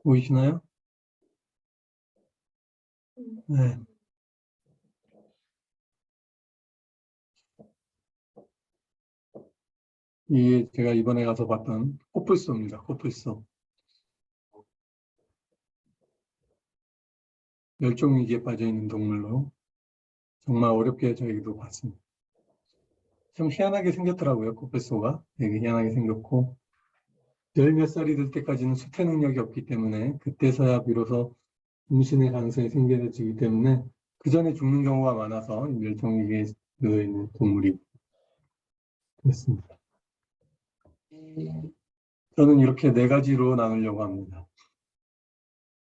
보이시나요? 네. 이게 제가 이번에 가서 봤던 코뿔소입니다. 코뿔소. 멸종위기에 빠져있는 동물로 정말 어렵게 저희도 봤습니다. 좀 희한하게 생겼더라고요. 코뿔소가 되게 희한하게 생겼고 열 몇 살이 될 때까지는 수태 능력이 없기 때문에 그때서야 비로소 임신의 가능성이 생겨지기 때문에 그 전에 죽는 경우가 많아서 멸종위기에 놓여 있는 동물이 됐습니다. 저는 이렇게 네 가지로 나누려고 합니다.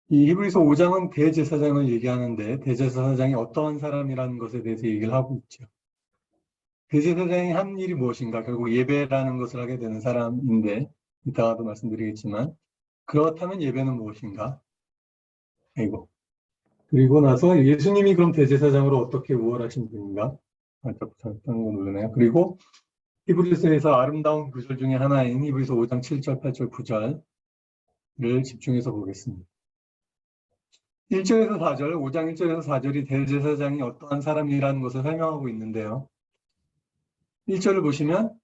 이 히브리서 5장은 대제사장을 얘기하는데 대제사장이 어떠한 사람이라는 것에 대해서 얘기를 하고 있죠. 대제사장이 한 일이 무엇인가? 결국 예배라는 것을 하게 되는 사람인데 이따가도 말씀드리겠지만 그렇다면 예배는 무엇인가? 그리고 나서 예수님이 그럼 대제사장으로 어떻게 우월하신 분인가? 자꾸 잘못하는 거 누르네요. 그리고 히브리서에서 아름다운 구절 중에 하나인 히브리서 5장 7절, 8절, 9절을 집중해서 보겠습니다. 1절에서 4절, 5장 1절에서 4절이 대제사장이 어떠한 사람이라는 것을 설명하고 있는데요. 1절을 보시면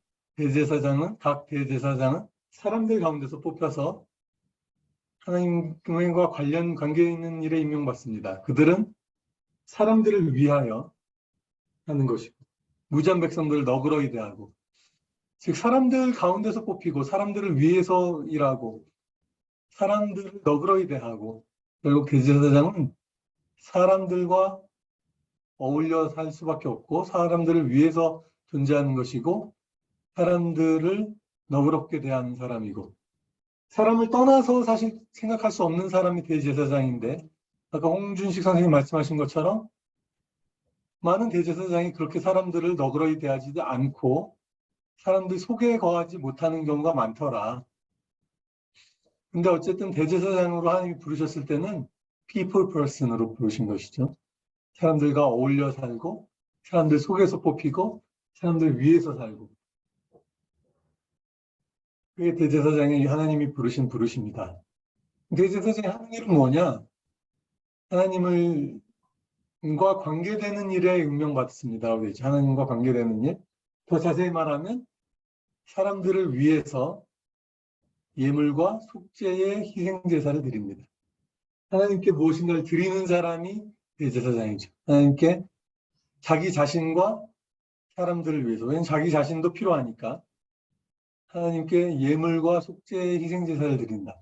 각 대제사장은 사람들 가운데서 뽑혀서 하나님과 관계 있는 일에 임명받습니다. 그들은 사람들을 위하여 하는 것이고 무지한 백성들을 너그러이 대하고 즉 사람들 가운데서 뽑히고 사람들을 위해서 일하고 사람들을 너그러이 대하고 결국 대제사장은 사람들과 어울려 살 수밖에 없고 사람들을 위해서 존재하는 것이고 사람들을 너그럽게 대하는 사람이고 사람을 떠나서 사실 생각할 수 없는 사람이 대제사장인데 아까 홍준식 선생님이 말씀하신 것처럼 많은 대제사장이 그렇게 사람들을 너그러이 대하지 않고 사람들 속에 거하지 못하는 경우가 많더라. 근데 어쨌든 대제사장으로 하나님이 부르셨을 때는 people person으로 부르신 것이죠. 사람들과 어울려 살고 사람들 속에서 뽑히고 사람들 위에서 살고 그게 대제사장이 하나님이 부르신 부르십니다. 대제사장이 하는 일은 뭐냐? 하나님과 관계되는 일에 임명받습니다. 하나님과 관계되는 일. 더 자세히 말하면 사람들을 위해서 예물과 속죄의 희생제사를 드립니다. 하나님께 무엇인가를 드리는 사람이 대제사장이죠. 하나님께 자기 자신과 사람들을 위해서. 왜냐하면 자기 자신도 필요하니까. 하나님께 예물과 속죄의 희생제사를 드린다.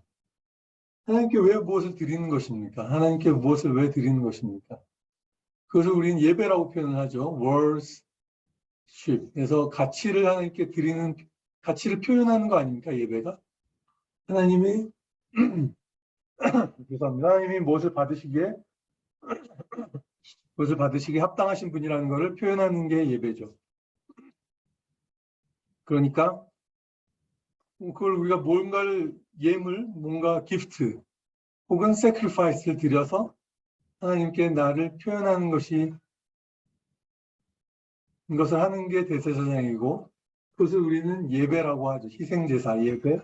하나님께 왜 무엇을 드리는 것입니까? 하나님께 무엇을 왜 드리는 것입니까? 그것을 우리는 예배라고 표현을 하죠. worship. 그래서 가치를 하나님께 드리는, 가치를 표현하는 거 아닙니까? 예배가? 하나님이, 죄송합니다. 하나님이 무엇을 받으시기에 합당하신 분이라는 것을 표현하는 게 예배죠. 그러니까 그걸 우리가 뭔가를 예물, 뭔가 기프트 혹은 sacrifice를 드려서 하나님께 나를 표현하는 것이 이것을 하는 게 대제사장이고 그것을 우리는 예배라고 하죠. 희생제사, 예배.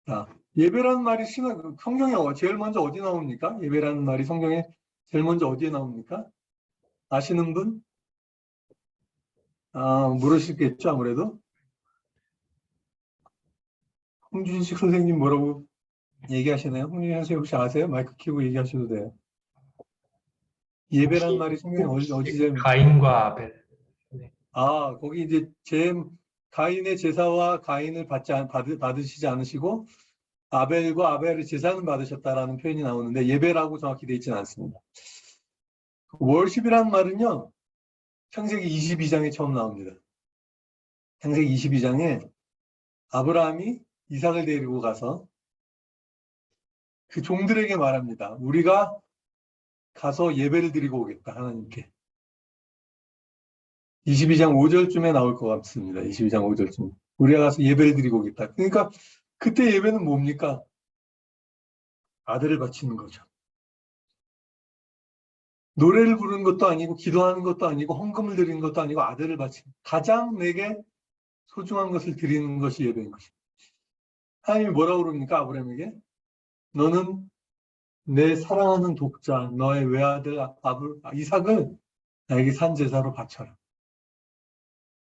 자, 예배라는 말이 성경에 제일 먼저 어디 나옵니까? 예배라는 말이 성경에 제일 먼저 어디에 나옵니까? 아시는 분? 모르시겠죠, 아무래도. 홍준식 선생님 뭐라고 얘기하시나요? 홍준식 선생님 혹시 아세요? 마이크 켜고 얘기하셔도 돼요. 예배라는 말이 성경에 어디 제일 가인과 아벨. 네. 거기 이제 가인의 제사와 가인을 받으시지 않으시고 아벨과 아벨의 제사는 받으셨다라는 표현이 나오는데 예배라고 정확히 되어 있지는 않습니다. 월십이라는 말은요. 창세기 22장에 처음 나옵니다. 창세기 22장에 아브라함이 이삭을 데리고 가서 그 종들에게 말합니다. 우리가 가서 예배를 드리고 오겠다. 하나님께. 22장 5절쯤에 나올 것 같습니다. 22장 5절쯤. 우리가 가서 예배를 드리고 오겠다. 그러니까 그때 예배는 뭡니까? 아들을 바치는 거죠. 노래를 부르는 것도 아니고 기도하는 것도 아니고 헌금을 드리는 것도 아니고 아들을 바치는 가장 내게 소중한 것을 드리는 것이 예배인 것입니다. 하나님이 뭐라고 그럽니까? 아브라함에게? 너는 내 사랑하는 독자, 너의 외아들 이삭을 나에게 산 제사로 바쳐라.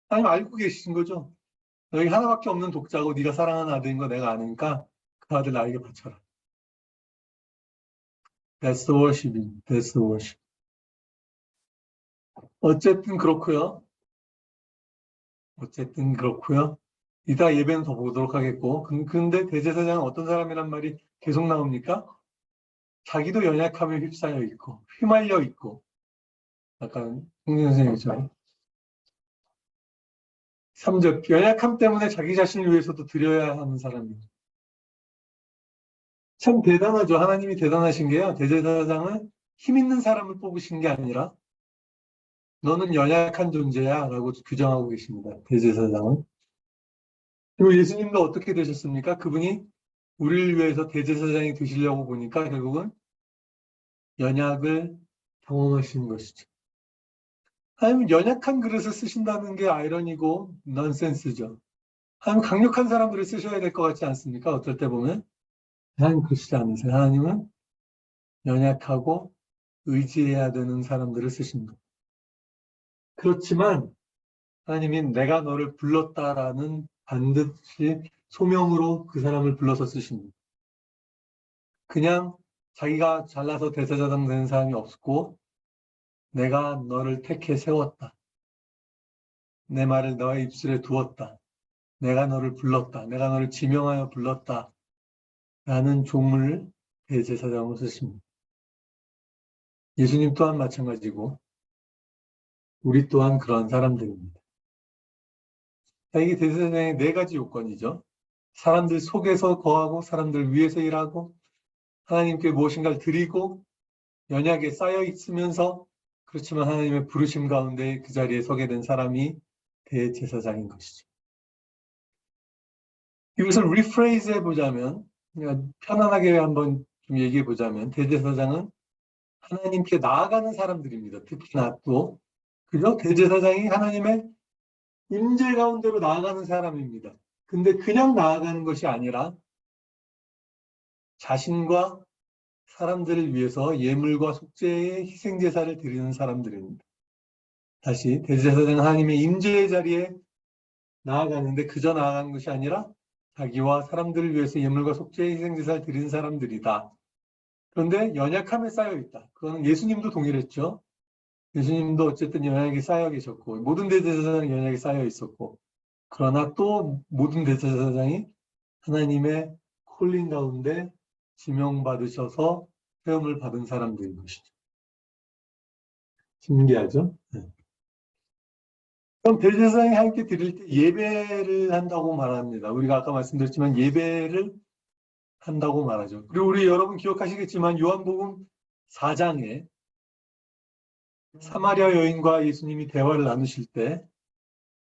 하나님 알고 계신 거죠. 너에게 하나밖에 없는 독자고 네가 사랑하는 아들인 거 내가 아니까 그 아들 나에게 바쳐라. That's the worshiping. That's the worship. 어쨌든 그렇고요. 이따 예배는 더 보도록 하겠고. 근데 대제사장은 어떤 사람이란 말이 계속 나옵니까? 자기도 연약함에 휩싸여 있고, 휘말려 있고. 약간 홍진 선생님처럼. 3절, 연약함 때문에 자기 자신을 위해서도 드려야 하는 사람입니다. 참 대단하죠. 하나님이 대단하신 게요. 대제사장은 힘 있는 사람을 뽑으신 게 아니라 너는 연약한 존재야 라고 규정하고 계십니다. 대제사장은. 그리고 예수님도 어떻게 되셨습니까? 그분이 우리를 위해서 대제사장이 되시려고 보니까 결국은 연약을 경험하신 것이죠. 하나님은 연약한 그릇을 쓰신다는 게 아이러니고 넌센스죠. 하나님 강력한 사람들을 쓰셔야 될 것 같지 않습니까? 어떨 때 보면. 하나님 그러시지 않으세요. 하나님은 연약하고 의지해야 되는 사람들을 쓰십니다. 그렇지만 하나님이 내가 너를 불렀다라는 반드시 소명으로 그 사람을 불러서 쓰십니다. 그냥 자기가 잘나서 대제사장 되는 사람이 없고 내가 너를 택해 세웠다. 내 말을 너의 입술에 두었다. 내가 너를 불렀다. 내가 너를 지명하여 불렀다. 라는 종을 대제사장으로 쓰십니다. 예수님 또한 마찬가지고 우리 또한 그런 사람들입니다. 이게 대제사장의 4가지 요건이죠. 사람들 속에서 거하고 사람들 위에서 일하고 하나님께 무엇인가를 드리고 연약에 쌓여 있으면서 그렇지만 하나님의 부르심 가운데 그 자리에 서게 된 사람이 대제사장인 것이죠. 이것을 리프레이즈 해보자면 편안하게 한번 좀 얘기해 보자면 대제사장은 하나님께 나아가는 사람들입니다. 특히나 또 그죠? 대제사장이 하나님의 임재 가운데로 나아가는 사람입니다. 근데 그냥 나아가는 것이 아니라 자신과 사람들을 위해서 예물과 속죄의 희생제사를 드리는 사람들입니다. 다시 대제사장은 하나님의 임재의 자리에 나아가는데 그저 나아가는 것이 아니라 자기와 사람들을 위해서 예물과 속죄의 희생제사를 드리는 사람들이다. 그런데 연약함에 쌓여 있다. 그건 예수님도 동일했죠. 예수님도 어쨌든 연약이 쌓여 계셨고 모든 대제사장은 연약이 쌓여 있었고 그러나 또 모든 대제사장이 하나님의 콜링 가운데 지명받으셔서 세움을 받은 사람들인 것이죠. 신기하죠? 네. 그럼 대제사장이 함께 드릴 때 예배를 한다고 말합니다. 우리가 아까 말씀드렸지만 예배를 한다고 말하죠. 그리고 우리 여러분 기억하시겠지만 요한복음 4장에 사마리아 여인과 예수님이 대화를 나누실 때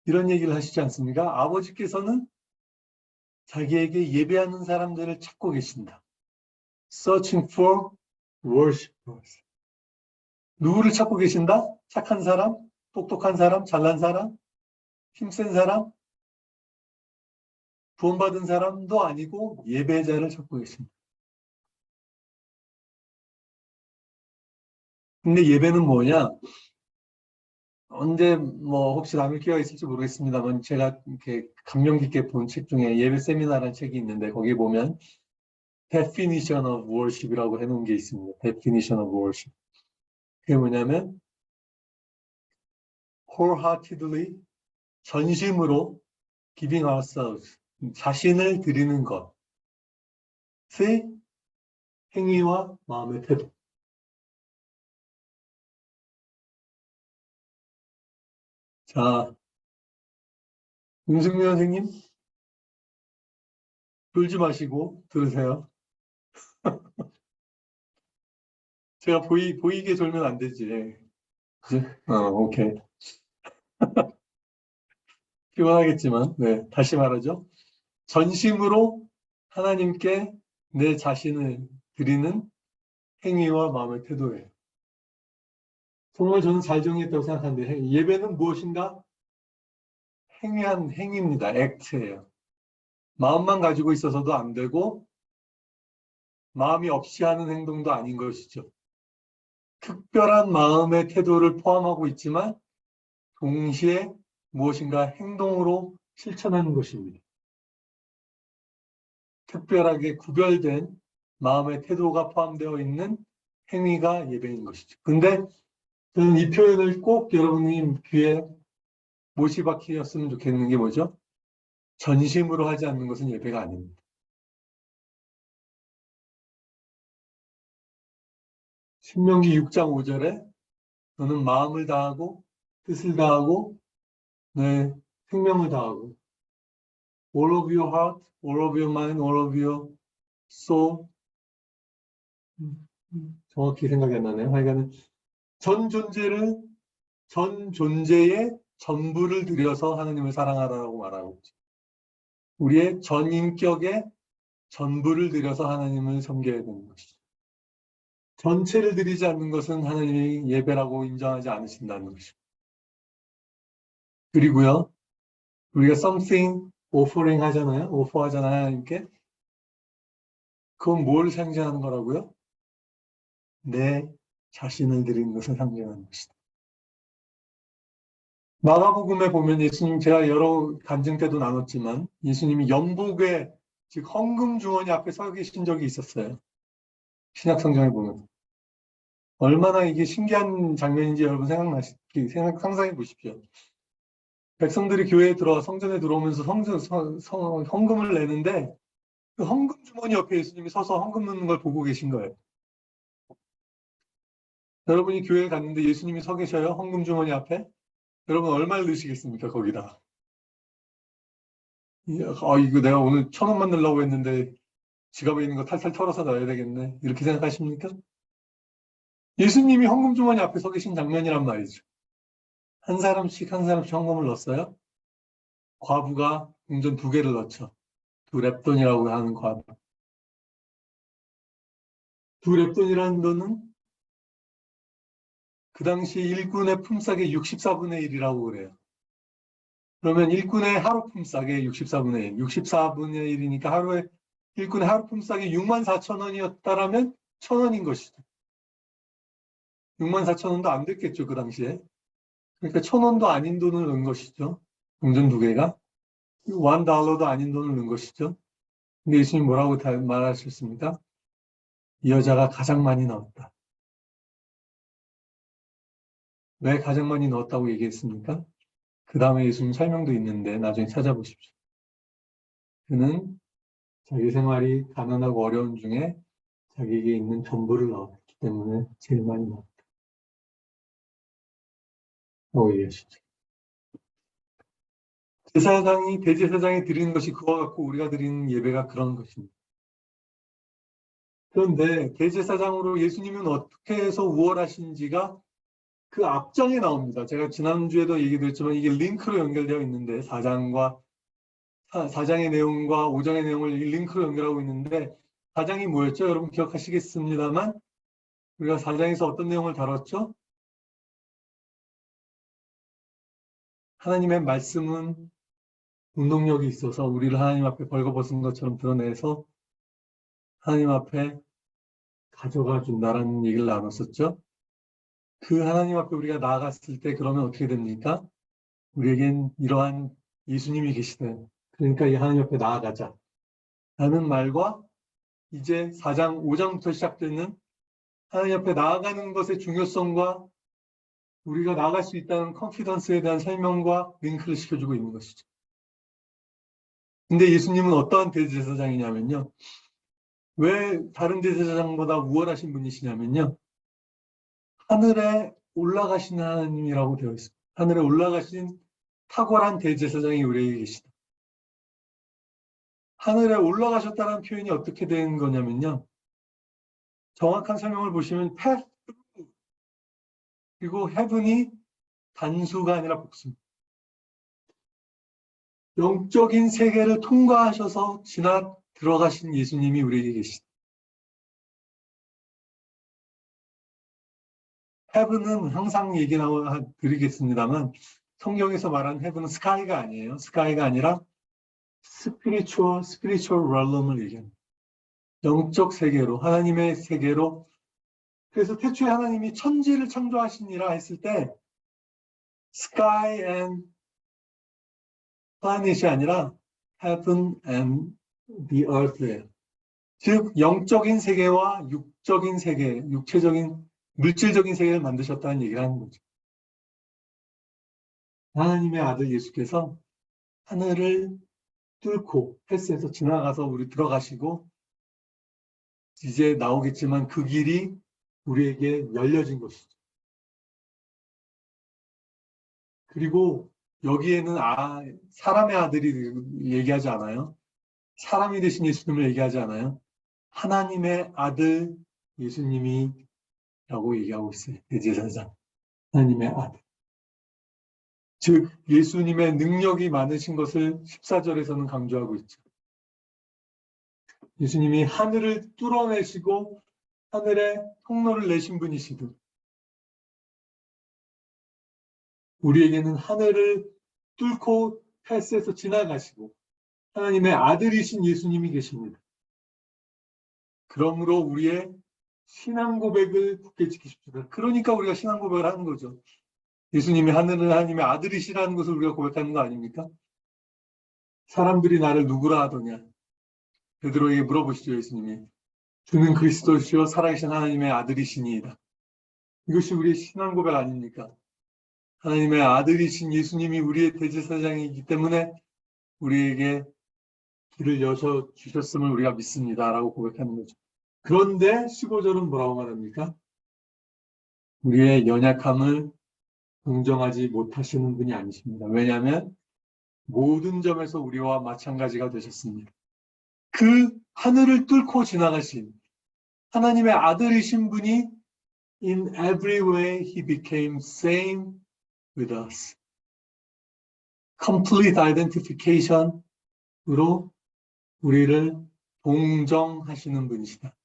이런 얘기를 하시지 않습니까? 아버지께서는 자기에게 예배하는 사람들을 찾고 계신다. Searching for worshipers. 누구를 찾고 계신다? 착한 사람? 똑똑한 사람? 잘난 사람? 힘센 사람? 구원받은 사람도 아니고 예배자를 찾고 계십니다. 근데 예배는 뭐냐? 언제 혹시 남을 기회가 있을지 모르겠습니다만 제가 이렇게 감명 깊게 본 책 중에 예배 세미나라는 책이 있는데 거기 보면 Definition of Worship이라고 해놓은 게 있습니다. Definition of Worship. 그게 뭐냐면 wholeheartedly 전심으로 giving ourselves 자신을 드리는 것의 행위와 마음의 태도. 자, 윤승민 선생님 졸지 마시고 들으세요. 제가 보이게 졸면 안 되지. 그지? 오케이. 피곤하겠지만, 네, 다시 말하죠. 전심으로 하나님께 내 자신을 드리는 행위와 마음의 태도예요. 정말 저는 잘 정리했다고 생각하는데 예배는 무엇인가? 행위한 행위입니다. 액트예요. 마음만 가지고 있어서도 안 되고 마음이 없이 하는 행동도 아닌 것이죠. 특별한 마음의 태도를 포함하고 있지만 동시에 무엇인가 행동으로 실천하는 것입니다. 특별하게 구별된 마음의 태도가 포함되어 있는 행위가 예배인 것이죠. 근데 저는 이 표현을 꼭 여러분이 귀에 못이 박히셨으면 좋겠는 게 뭐죠? 전심으로 하지 않는 것은 예배가 아닙니다. 신명기 6장 5절에 너는 마음을 다하고 뜻을 다하고 내 생명을 다하고 all of your heart, all of your mind, all of your soul 정확히 생각이 안 나네요. 하여간 전 존재의 전부를 들여서 하나님을 사랑하라고 말하고 있죠. 우리의 전 인격의 전부를 들여서 하나님을 섬겨야 되는 것이죠. 전체를 드리지 않는 것은 하나님이 예배라고 인정하지 않으신다는 것이죠. 그리고요, 우리가 something offering 하잖아요. offer 하잖아요, 하나님께. 그건 뭘 상징하는 거라고요? 내 자신을 드리는 것을 상징하는 것이다. 마가복음에 보면 예수님, 제가 여러 간증 때도 나눴지만 예수님이 연복에, 즉 헌금 주머니 앞에 서 계신 적이 있었어요. 신약 성경에 보면. 얼마나 이게 신기한 장면인지 여러분 상상해 보십시오. 백성들이 교회에 성전에 들어오면서 헌금을 내는데 그 헌금 주머니 옆에 예수님이 서서 헌금 넣는 걸 보고 계신 거예요. 여러분이 교회에 갔는데 예수님이 서 계셔요. 헌금 주머니 앞에. 여러분 얼마를 넣으시겠습니까? 거기다. 이거 내가 오늘 1,000원만 넣으려고 했는데 지갑에 있는 거 탈탈 털어서 넣어야 되겠네. 이렇게 생각하십니까? 예수님이 헌금 주머니 앞에 서 계신 장면이란 말이죠. 한 사람씩 헌금을 넣었어요. 과부가 동전 2개를 넣죠. 2렙돈이라고 하는 과부. 2렙돈이라는 돈은 그 당시 일꾼의 품삯의 64분의 1이라고 그래요. 그러면 일꾼의 하루 품삯의 64분의 1, 64분의 1이니까 하루에 일꾼의 하루 품삯이 64,000원이었다라면 1,000원인 것이죠. 64,000원도 안 됐겠죠, 그 당시에. 그러니까 1,000원도 아닌 돈을 넣은 것이죠. 동전 2개가. $1도 아닌 돈을 넣은 것이죠. 근데 예수님 뭐라고 말하셨습니까? 이 여자가 가장 많이 넣었다. 왜 가장 많이 넣었다고 얘기했습니까? 그 다음에 예수님 설명도 있는데 나중에 찾아보십시오. 그는 자기 생활이 가난하고 어려운 중에 자기에게 있는 전부를 넣었기 때문에 제일 많이 넣었다고 얘기하시죠. 대제사장이 드리는 것이 그와 같고 우리가 드리는 예배가 그런 것입니다. 그런데 대제사장으로 예수님은 어떻게 해서 우월하신지가 그 앞장에 나옵니다. 제가 지난주에도 얘기드렸지만 이게 링크로 연결되어 있는데 4장의 내용과 5장의 내용을 링크로 연결하고 있는데 4장이 뭐였죠? 여러분 기억하시겠습니다만 우리가 4장에서 어떤 내용을 다뤘죠? 하나님의 말씀은 운동력이 있어서 우리를 하나님 앞에 벌거벗은 것처럼 드러내서 하나님 앞에 가져가 준다라는 얘기를 나눴었죠. 그 하나님 앞에 우리가 나아갔을 때 그러면 어떻게 됩니까? 우리에겐 이러한 예수님이 계시네. 그러니까 이 하나님 앞에 나아가자. 라는 말과 이제 4장, 5장부터 시작되는 하나님 앞에 나아가는 것의 중요성과 우리가 나아갈 수 있다는 컨피던스에 대한 설명과 링크를 시켜주고 있는 것이죠. 근데 예수님은 어떠한 대제사장이냐면요. 왜 다른 대제사장보다 우월하신 분이시냐면요. 하늘에 올라가신 하나님이라고 되어 있습니다. 하늘에 올라가신 탁월한 대제사장이 우리에게 계시다. 하늘에 올라가셨다는 표현이 어떻게 된 거냐면요. 정확한 설명을 보시면 pass through 그리고 heaven이 단수가 아니라 복수입니다. 영적인 세계를 통과하셔서 들어가신 예수님이 우리에게 계시다. heaven은 항상 드리겠습니다만 성경에서 말하는 heaven은 sky가 아니에요. sky가 아니라 spiritual realm을 얘기합니다. 영적 세계로, 하나님의 세계로. 그래서 태초에 하나님이 천지를 창조하시니라 했을 때 sky and planet이 아니라 heaven and the earth예요. 즉 영적인 세계와 육적인 세계, 육체적인 물질적인 세계를 만드셨다는 얘기를 하는 거죠. 하나님의 아들 예수께서 하늘을 뚫고 헬스에서 지나가서 우리 들어가시고 이제 나오겠지만 그 길이 우리에게 열려진 것이죠. 그리고 여기에는 사람의 아들이 얘기하지 않아요. 사람이 되신 예수님을 얘기하지 않아요. 하나님의 아들 예수님이 라고 얘기하고 있어요. 대제사장. 하나님의 아들. 즉 예수님의 능력이 많으신 것을 14절에서는 강조하고 있죠. 예수님이 하늘을 뚫어내시고 하늘에 통로를 내신 분이시듯 우리에게는 하늘을 뚫고 헬스에서 지나가시고 하나님의 아들이신 예수님이 계십니다. 그러므로 우리의 신앙 고백을 굳게 지키십시오. 그러니까 우리가 신앙 고백을 하는 거죠. 예수님이 하나님의 아들이시라는 것을 우리가 고백하는 거 아닙니까? 사람들이 나를 누구라 하더냐? 베드로에게 물어보시죠, 예수님이. 주는 그리스도시요 살아계신 하나님의 아들이시니이다. 이것이 우리의 신앙 고백 아닙니까? 하나님의 아들이신 예수님이 우리의 대제사장이기 때문에 우리에게 길을 여셔주셨음을 우리가 믿습니다. 라고 고백하는 거죠. 그런데 15절은 뭐라고 말합니까? 우리의 연약함을 동정하지 못하시는 분이 아니십니다. 왜냐하면 모든 점에서 우리와 마찬가지가 되셨습니다. 그 하늘을 뚫고 지나가신 하나님의 아들이신 분이 In every way he became same with us. Complete identification으로 우리를 동정하시는 분이시다.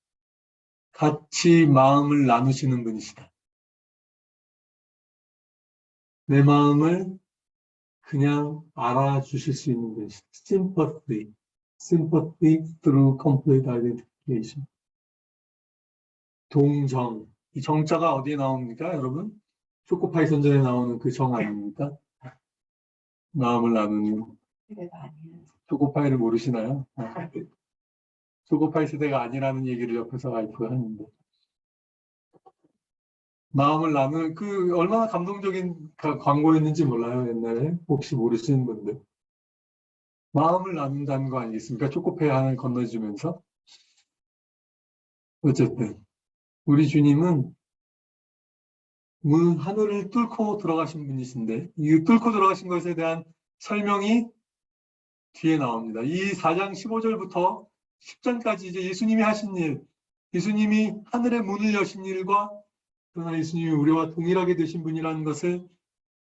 같이 마음을 나누시는 분이시다. 내 마음을 그냥 알아주실 수 있는 분이시다. Sympathy through complete identification. 동정. 이 정자가 어디에 나옵니까, 여러분? 초코파이 선전에 나오는 그 정 아닙니까? 마음을 나누는. 초코파이를 모르시나요? 초코파이 세대가 아니라는 얘기를 옆에서 와이프가 하는데. 마음을 나누는, 얼마나 감동적인 광고였는지 몰라요, 옛날에. 혹시 모르시는 분들. 마음을 나눈다는 거 아니겠습니까? 초코파이 하나 건너주면서. 어쨌든, 우리 주님은 하늘을 뚫고 들어가신 분이신데, 이 뚫고 들어가신 것에 대한 설명이 뒤에 나옵니다. 이 4장 15절부터 10장까지 이제 예수님이 하신 일, 예수님이 하늘의 문을 여신 일과 그러나 예수님이 우리와 동일하게 되신 분이라는 것을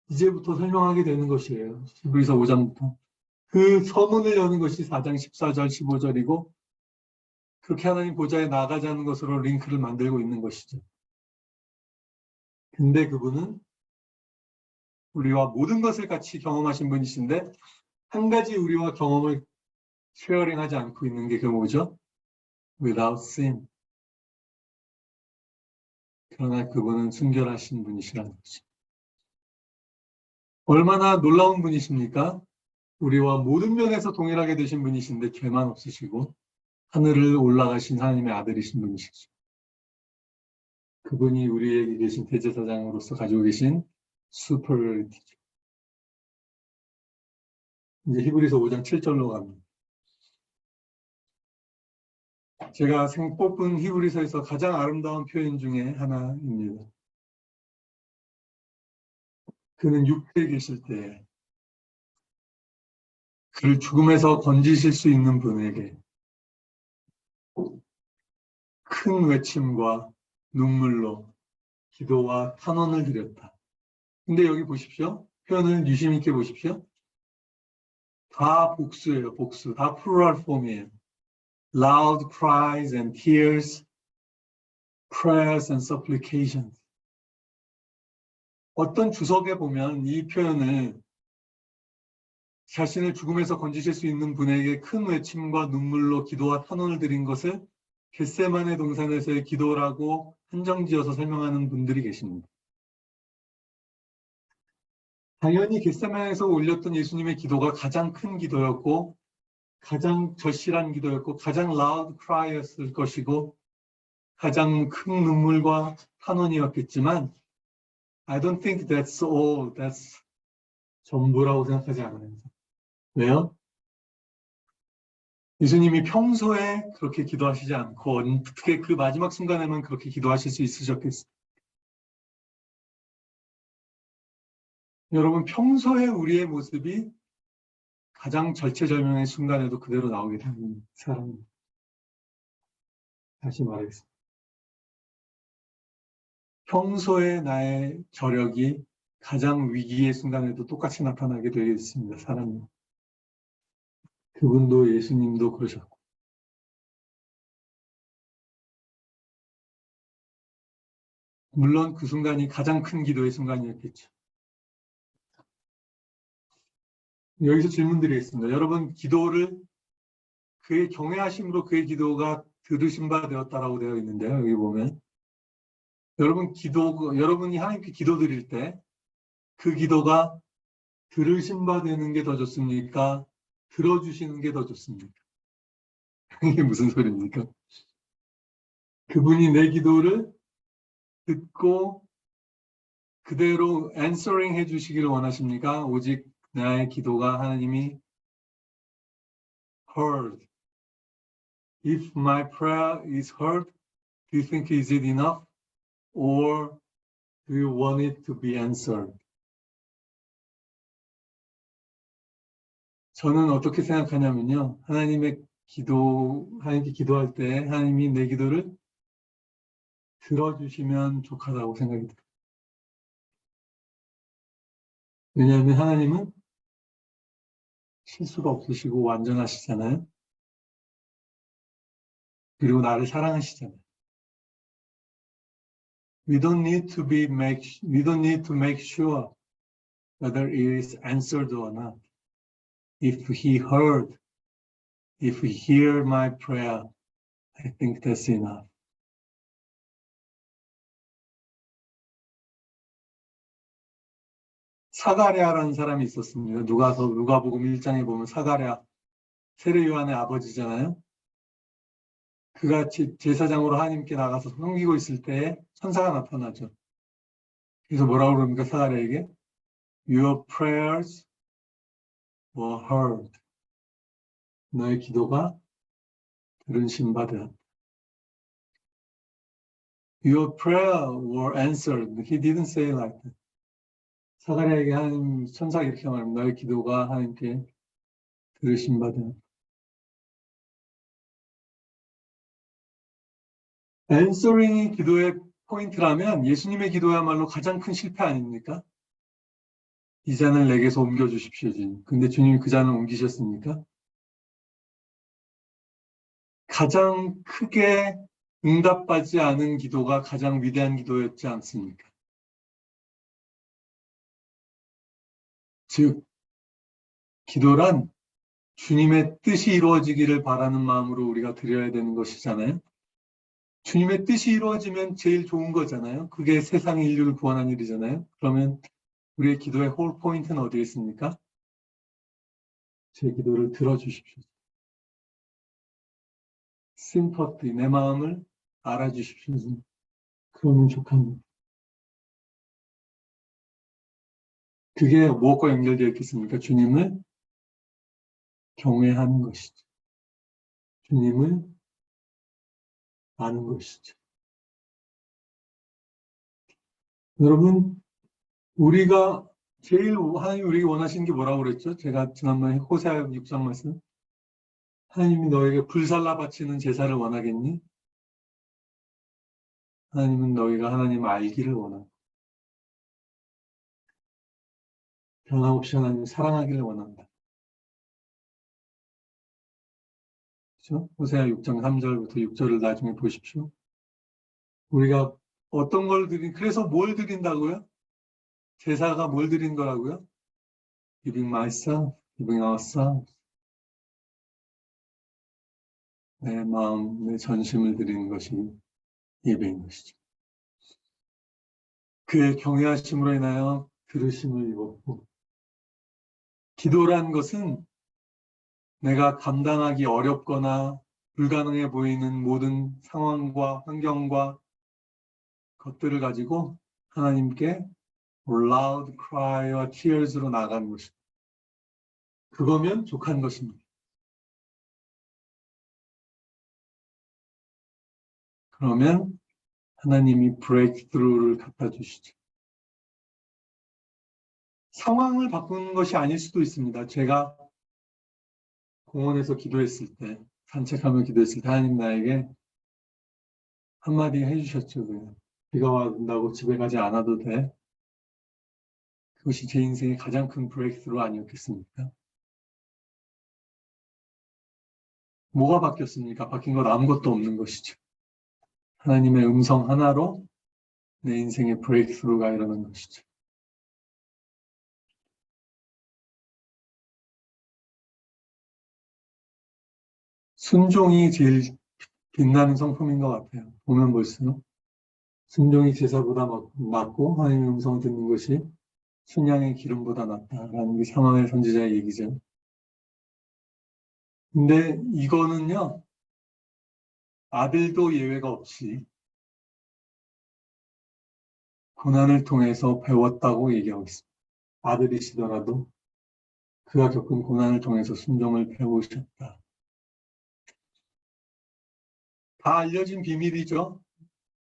이제부터 설명하게 되는 것이에요. 히브리서 5장부터. 그 서문을 여는 것이 4장 14절, 15절이고 그렇게 하나님 보좌에 나가자는 것으로 링크를 만들고 있는 것이죠. 근데 그분은 우리와 모든 것을 같이 경험하신 분이신데 한 가지 우리와 경험을 쉐어링하지 않고 있는 게 그 뭐죠? Without sin. 그러나 그분은 순결하신 분이시라는 거죠. 얼마나 놀라운 분이십니까? 우리와 모든 면에서 동일하게 되신 분이신데 죄만 없으시고 하늘을 올라가신 하나님의 아들이신 분이시죠. 그분이 우리에게 계신 대제사장으로서 가지고 계신 슈퍼리티죠. 이제 히브리서 5장 7절로 갑니다. 제가 뽑은 히브리서에서 가장 아름다운 표현 중에 하나입니다. 그는 육체에 계실 때 그를 죽음에서 건지실 수 있는 분에게 큰 외침과 눈물로 기도와 탄원을 드렸다. 근데 여기 보십시오. 표현을 유심 있게 보십시오. 다 복수예요. 복수. 다 plural form이에요. Loud cries and tears, prayers and supplications. 어떤 주석에 보면 이 표현을 자신을 죽음에서 건지실 수 있는 분에게 큰 외침과 눈물로 기도와 탄원을 드린 것을 겟세마네 동산에서의 기도라고 한정지어서 설명하는 분들이 계십니다. 당연히 겟세마네에서 올렸던 예수님의 기도가 가장 큰 기도였고 가장 절실한 기도였고 가장 loud cry였을 것이고 가장 큰 눈물과 탄원이었겠지만 I don't think that's all, that's 전부라고 생각하지 않아요. 왜요? 예수님이 평소에 그렇게 기도하시지 않고 어떻게 그 마지막 순간에만 그렇게 기도하실 수 있으셨겠어요? 여러분, 평소에 우리의 모습이 가장 절체절명의 순간에도 그대로 나오게 되는 사람입니다. 다시 말하겠습니다. 평소에 나의 저력이 가장 위기의 순간에도 똑같이 나타나게 되어 있습니다. 사람은. 그분도 예수님도 그러셨고. 물론 그 순간이 가장 큰 기도의 순간이었겠죠. 여기서 질문 드리겠습니다. 여러분, 기도를 그의 경외하심으로 그의 기도가 들으신 바 되었다라고 되어 있는데요. 여기 보면. 여러분이 하나님께 기도 드릴 때 그 기도가 들으신 바 되는 게 더 좋습니까? 들어주시는 게 더 좋습니까? 이게 무슨 소리입니까? 그분이 내 기도를 듣고 그대로 answering 해주시기를 원하십니까? 오직 나의 기도가 하나님이 heard. If my prayer is heard, do you think is it enough? Or do you want it to be answered? 저는 어떻게 생각하냐면요. 하나님께 기도할 때 하나님이 내 기도를 들어주시면 좋겠다고 생각이 들어요. 왜냐하면 하나님은 실수가 없으시고 완전하시잖아요. 그리고 나를 사랑하시잖아요. We don't need to make sure whether it is answered or not. If he hear my prayer, I think that's enough. 사가랴라는 사람이 있었습니다. 누가복음 1장에 보면 사가랴, 세례 요한의 아버지잖아요. 그가 제사장으로 하나님께 나가서 섬기고 있을 때에 천사가 나타나죠. 그래서 뭐라고 그럽니까? 사가랴에게 Your prayers were heard. 너의 기도가 들으신 바 되었다. Your prayer were answered. He didn't say like that. 사가랴에게 하나님 천사가 이렇게 말합니다. 너의 기도가 하나님께 들으신 바 되었다. answering이 기도의 포인트라면 예수님의 기도야말로 가장 큰 실패 아닙니까? 이 잔을 내게서 옮겨주십시오. 근데 주님이 그 잔을 옮기셨습니까? 가장 크게 응답받지 않은 기도가 가장 위대한 기도였지 않습니까? 즉, 기도란 주님의 뜻이 이루어지기를 바라는 마음으로 우리가 드려야 되는 것이잖아요. 주님의 뜻이 이루어지면 제일 좋은 거잖아요. 그게 세상 인류를 구원하는 일이잖아요. 그러면 우리의 기도의 홀 포인트는 어디에 있습니까? 제 기도를 들어주십시오. 심퍼티, 내 마음을 알아주십시오. 그러면 좋겠습니다. 그게 무엇과 연결되어 있겠습니까? 주님을 경외하는 것이죠. 주님을 아는 것이죠. 여러분, 우리가 제일 하나님이 우리에게 원하시는 게 뭐라고 그랬죠? 제가 지난번에 호세아 6장 말씀. 하나님이 너에게 불살라 바치는 제사를 원하겠니? 하나님은 너희가 하나님을 알기를 원하고 변함없이 하나님을 사랑하기를 원한다. 그렇죠? 호세아 6장 3절부터 6절을 나중에 보십시오. 우리가 어떤 걸 그래서 뭘 드린다고요? 제사가 뭘 드린 거라고요? Giving myself, giving ourselves. 내 마음, 내 전심을 드리는 것이 예배인 것이죠. 그의 경외하심으로 인하여 들으심을 입었고, 기도란 것은 내가 감당하기 어렵거나 불가능해 보이는 모든 상황과 환경과 것들을 가지고 하나님께 loud cry와 tears로 나가는 것입니다. 그거면 족한 것입니다. 그러면 하나님이 breakthrough를 갖다 주시죠. 상황을 바꾸는 것이 아닐 수도 있습니다. 제가 공원에서 기도했을 때, 산책하며 기도했을 때 하나님 나에게 한마디 해주셨죠. 그냥. 비가 와준다고 집에 가지 않아도 돼. 그것이 제 인생의 가장 큰 브레이크스루 아니었겠습니까? 뭐가 바뀌었습니까? 바뀐 것 아무것도 없는 것이죠. 하나님의 음성 하나로 내 인생의 브레이크스루가 일어난 것이죠. 순종이 제일 빛나는 성품인 것 같아요. 보면 볼수록. 순종이 제사보다 낫고 하나님의 음성을 듣는 것이 순양의 기름보다 낫다라는 게 사마엘 선지자의 얘기죠. 근데 이거는요, 아들도 예외가 없이 고난을 통해서 배웠다고 얘기하고 있습니다. 아들이시더라도 그가 겪은 고난을 통해서 순종을 배우셨다. 다 알려진 비밀이죠.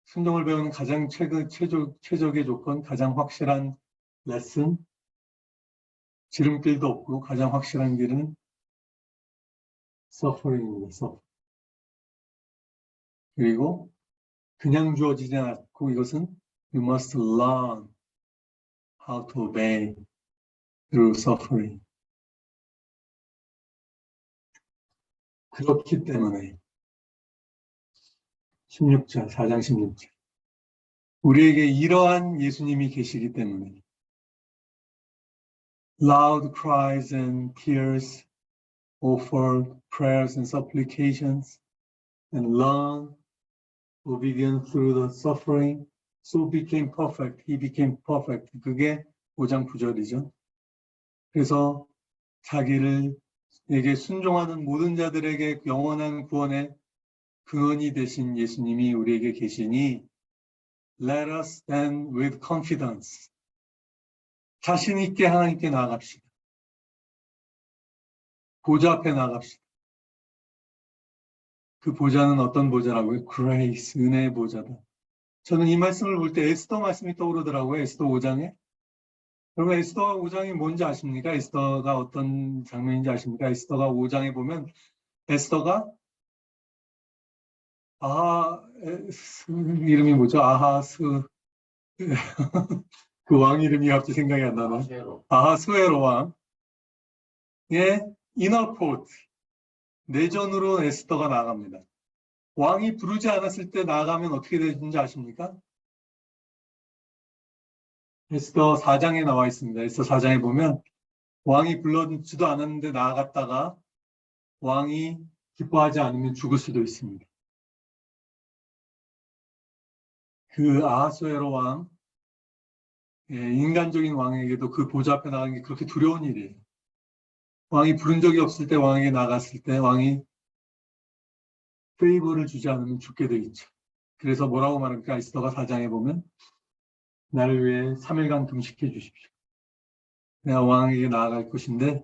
순종을 배우는 가장 최적의 조건, 가장 확실한 레슨, 지름길도 없고 가장 확실한 길은 suffering입니다. suffering. 그리고 그냥 주어지지 않고 이것은 you must learn how to obey through suffering. 그렇기 때문에 16절, 4장 16절. 우리에게 이러한 예수님이 계시기 때문에 loud cries and tears, offered prayers and supplications, and learn obedience through the suffering, so became perfect. He became perfect. 그게 5장 9절이죠. 그래서 자기에게 순종하는 모든 자들에게 영원한 구원의 근원이 되신 예수님이 우리에게 계시니 let us stand with confidence. 자신 있게 하나님께 나아갑시다. 보좌 앞에 나아갑시다. 그 보좌는 어떤 보좌라고요? grace, 은혜의 보좌다. 저는 이 말씀을 볼 때 에스더 말씀이 떠오르더라고요. 에스더 5장에. 여러분 에스더 5장이 뭔지 아십니까? 에스더가 어떤 장면인지 아십니까? 에스더가 5장에 보면 에스더가 이름이 뭐죠? 아하스 그 왕 이름이 갑자기 생각이 안 나네. 아하스웨로 왕의 이너코트 내전으로 에스더가 나갑니다. 왕이 부르지 않았을 때 나가면 어떻게 되는지 아십니까? 에스더 4장에 나와 있습니다. 에스더 4장에 보면 왕이 불러주지도 않았는데 나아갔다가 왕이 기뻐하지 않으면 죽을 수도 있습니다. 그 아하수에로 왕, 인간적인 왕에게도 그 보좌 앞에 나가는 게 그렇게 두려운 일이에요. 왕이 부른 적이 없을 때 왕에게 나갔을 때 왕이 페이버를 주지 않으면 죽게 되겠죠. 그래서 뭐라고 말합니까? 에스더가 4장에 보면 나를 위해 3일간 금식해 주십시오. 내가 왕에게 나아갈 것인데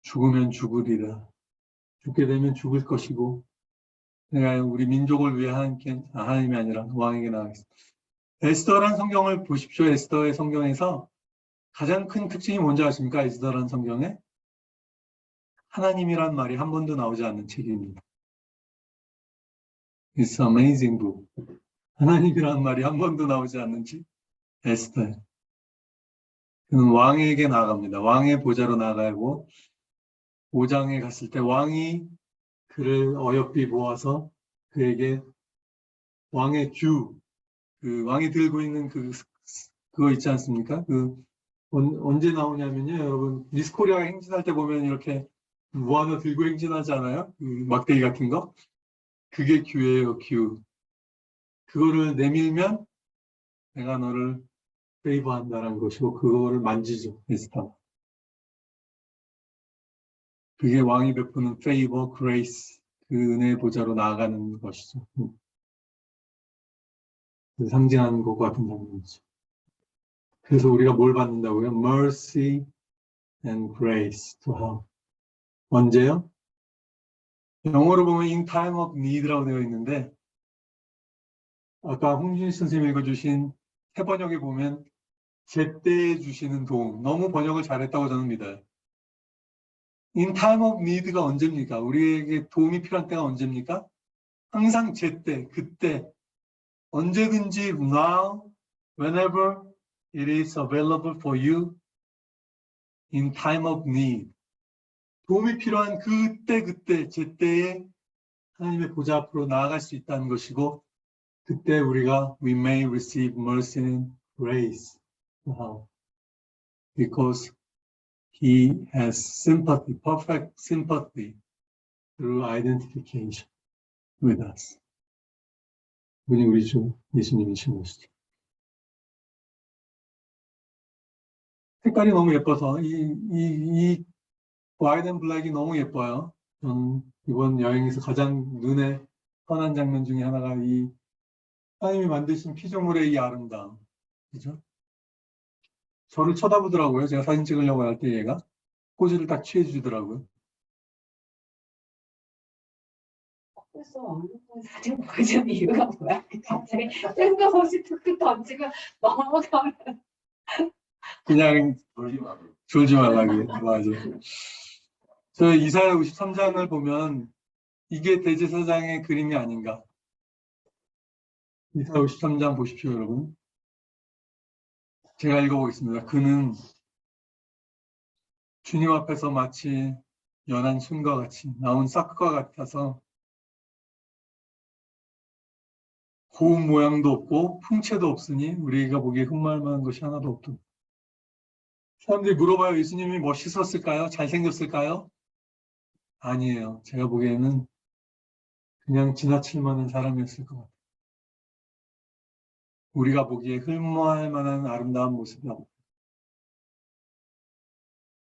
죽으면 죽으리라. 죽게 되면 죽을 것이고 내가 우리 민족을 위해 하나님이 아니라 왕에게 나아가겠습니다. 에스더란 성경을 보십시오. 에스더의 성경에서 가장 큰 특징이 뭔지 아십니까? 에스더란 성경에 하나님이란 말이 한 번도 나오지 않는 책입니다. It's an amazing book. 하나님이란 말이 한 번도 나오지 않는 책. 에스더. 그는 왕에게 나아갑니다. 왕의 보좌로 나아가고 5장에 갔을 때 왕이 그를 어여삐 모아서 그에게 왕의 그 왕이 들고 있는 그거 있지 않습니까? 언제 나오냐면요, 여러분 미스코리아 행진할 때 보면 이렇게 뭐 하나 들고 행진하지 않아요? 그 막대기 같은 거? 그게 규예요, 규. 그거를 내밀면 내가 너를 페이버한다는 것이고 그거를 만지죠, 에스타. 그게 왕이 베푸는 페이버, 그레이스, 그 은혜의 보좌로 나아가는 것이죠. 상징하는 것과 같은 장면이죠. 그래서 우리가 뭘 받는다고요? Mercy and grace to have. 언제요? 영어로 보면 in time of need라고 되어 있는데 아까 홍준희 선생님이 읽어주신 해번역에 보면 제때에 주시는 도움. 너무 번역을 잘했다고 저는 믿어요. In time of need가 언제입니까? 우리에게 도움이 필요한 때가 언제입니까? 항상 제때, 그때, 언제든지 now, whenever it is available for you in time of need. 도움이 필요한 그때, 제때에 하나님의 보좌 앞으로 나아갈 수 있다는 것이고 그때 우리가 we may receive mercy and grace. Wow. Because he has sympathy, perfect sympathy through identification with us. 그분이 우리 주 예수님이신 것이죠. 색깔이 너무 예뻐서 이 화이트 앤 블랙이 너무 예뻐요. 이번 여행에서 가장 눈에 선한 장면 중에 하나가 이 하나님이 만드신 피조물의 이 아름다움. 그죠? 저를 쳐다보더라고요. 제가 사진 찍으려고 할 때 얘가 포즈를 딱 취해주더라고요. 그래서 어느 분 사진 보여준 이유가 뭐야? 갑자기 뜬금없이 툭툭 던지고 넘어가면 그냥 졸지 말라고. 맞아. 저 이사야 53장을 보면 이게 대제사장의 그림이 아닌가. 이사야 53장 보십시오, 여러분. 제가 읽어보겠습니다. 그는 주님 앞에서 마치 연한 순과 같이 나온 싹과 같아서 고운 모양도 없고 풍채도 없으니 우리가 보기에 흠말만한 것이 하나도 없다. 사람들이 물어봐요. 예수님이 멋있었을까요? 잘생겼을까요? 아니에요. 제가 보기에는 그냥 지나칠 만한 사람이었을 것 같아요. 우리가 보기에 흠모할 만한 아름다운 모습이 없다.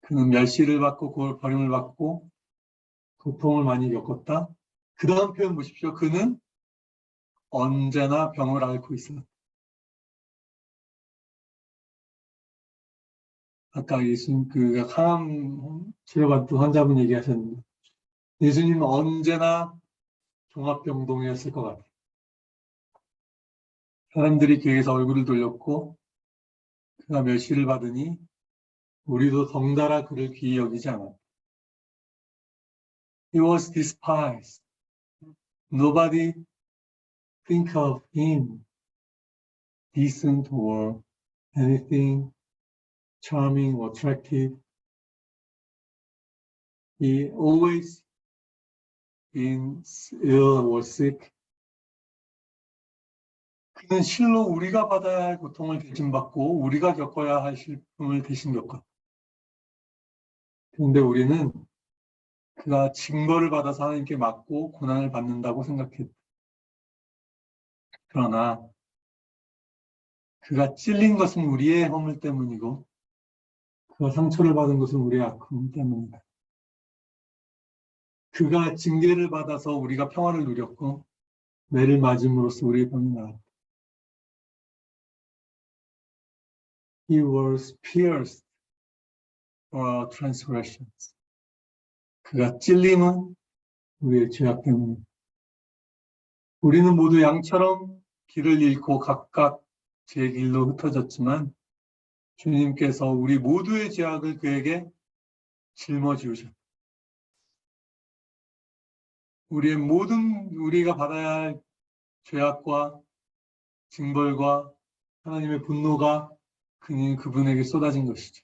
그는 멸시를 받고 버림을 받고 고통을 많이 겪었다. 그 다음 표현 보십시오. 그는 언제나 병을 앓고 있었다. 아까 예수님 그 항암 치료받던 환자분 얘기하셨는데 예수님은 언제나 종합병동이었을 것 같아요. 사람들이 그에게서 얼굴을 돌렸고 그가 멸시를 받으니 우리도 덩달아 그를 귀히 여기지 않았다. He was despised. Nobody think of him decent or anything charming or attractive. He always been ill or sick. 그는 실로 우리가 받아야 할 고통을 대신 받고 우리가 겪어야 할 슬픔을 대신 겪었다. 그런데 우리는 그가 징벌을 받아서 하나님께 맞고 고난을 받는다고 생각했다. 그러나 그가 찔린 것은 우리의 허물 때문이고 그가 상처를 받은 것은 우리의 아픔 때문이다. 그가 징계를 받아서 우리가 평화를 누렸고 매를 맞음으로써 우리의 병이 나았다. He was pierced for our transgressions. 그가 찔림은 우리의 죄악 때문이다. 우리는 모두 양처럼 길을 잃고 각각 제 길로 흩어졌지만 주님께서 우리 모두의 죄악을 그에게 짊어지우셨다. 우리의 모든 우리가 받아야 할 죄악과 징벌과 하나님의 분노가 그분에게 쏟아진 것이죠.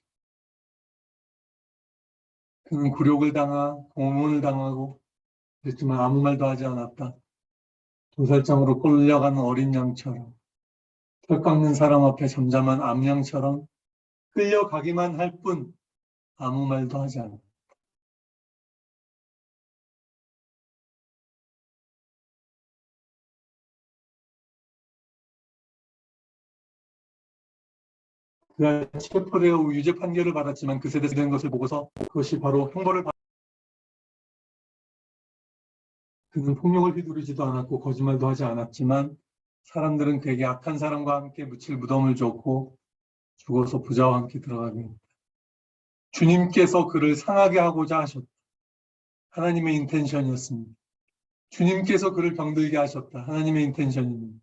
그는 굴욕을 고문을 당하고 그랬지만 아무 말도 하지 않았다. 도살장으로 끌려가는 어린 양처럼 털 깎는 사람 앞에 잠잠한 암양처럼 끌려가기만 할 뿐 아무 말도 하지 않았다. 그가 체포되어 유죄 판결을 받았지만 그 세대에 된 것을 보고서 그것이 바로 형벌을 받. 그는 폭력을 휘두르지도 않았고 거짓말도 하지 않았지만 사람들은 그에게 악한 사람과 함께 묻힐 무덤을 줬고 죽어서 부자와 함께 들어가게 했다. 주님께서 그를 상하게 하고자 하셨다. 하나님의 인텐션이었습니다. 주님께서 그를 병들게 하셨다. 하나님의 인텐션입니다.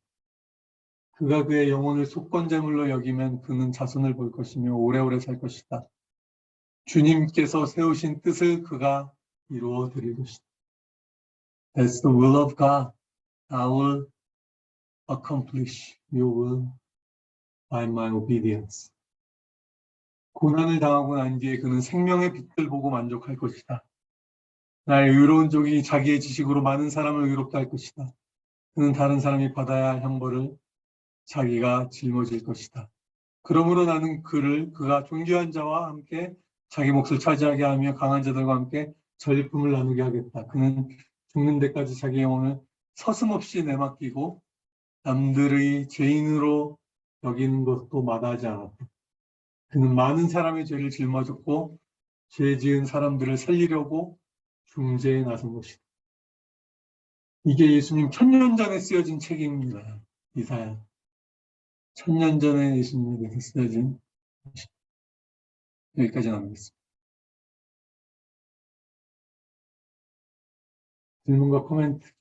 그가 그의 영혼을 속건제물로 여기면 그는 자손을 볼 것이며 오래오래 살 것이다. 주님께서 세우신 뜻을 그가 이루어 드릴 것이다. That's the will of God. I will accomplish your will by my obedience. 고난을 당하고 난 뒤에 그는 생명의 빛을 보고 만족할 것이다. 나의 의로운 종이 자기의 지식으로 많은 사람을 의롭게 할 것이다. 그는 다른 사람이 받아야 할 형벌을 자기가 짊어질 것이다. 그러므로 나는 그가 존귀한 자와 함께 자기 몫을 차지하게 하며 강한 자들과 함께 전리품을 나누게 하겠다. 그는 죽는 데까지 자기 영혼을 서슴없이 내맡기고 남들의 죄인으로 여기는 것도 마다하지 않았다. 그는 많은 사람의 죄를 짊어졌고 죄 지은 사람들을 살리려고 중재에 나선 것이다. 이게 예수님 1000년 전에 쓰여진 책입니다. 이사야. 1000년 전에 예수님에 대해서 쓰여진 여기까지 나누겠습니다. 질문과 코멘트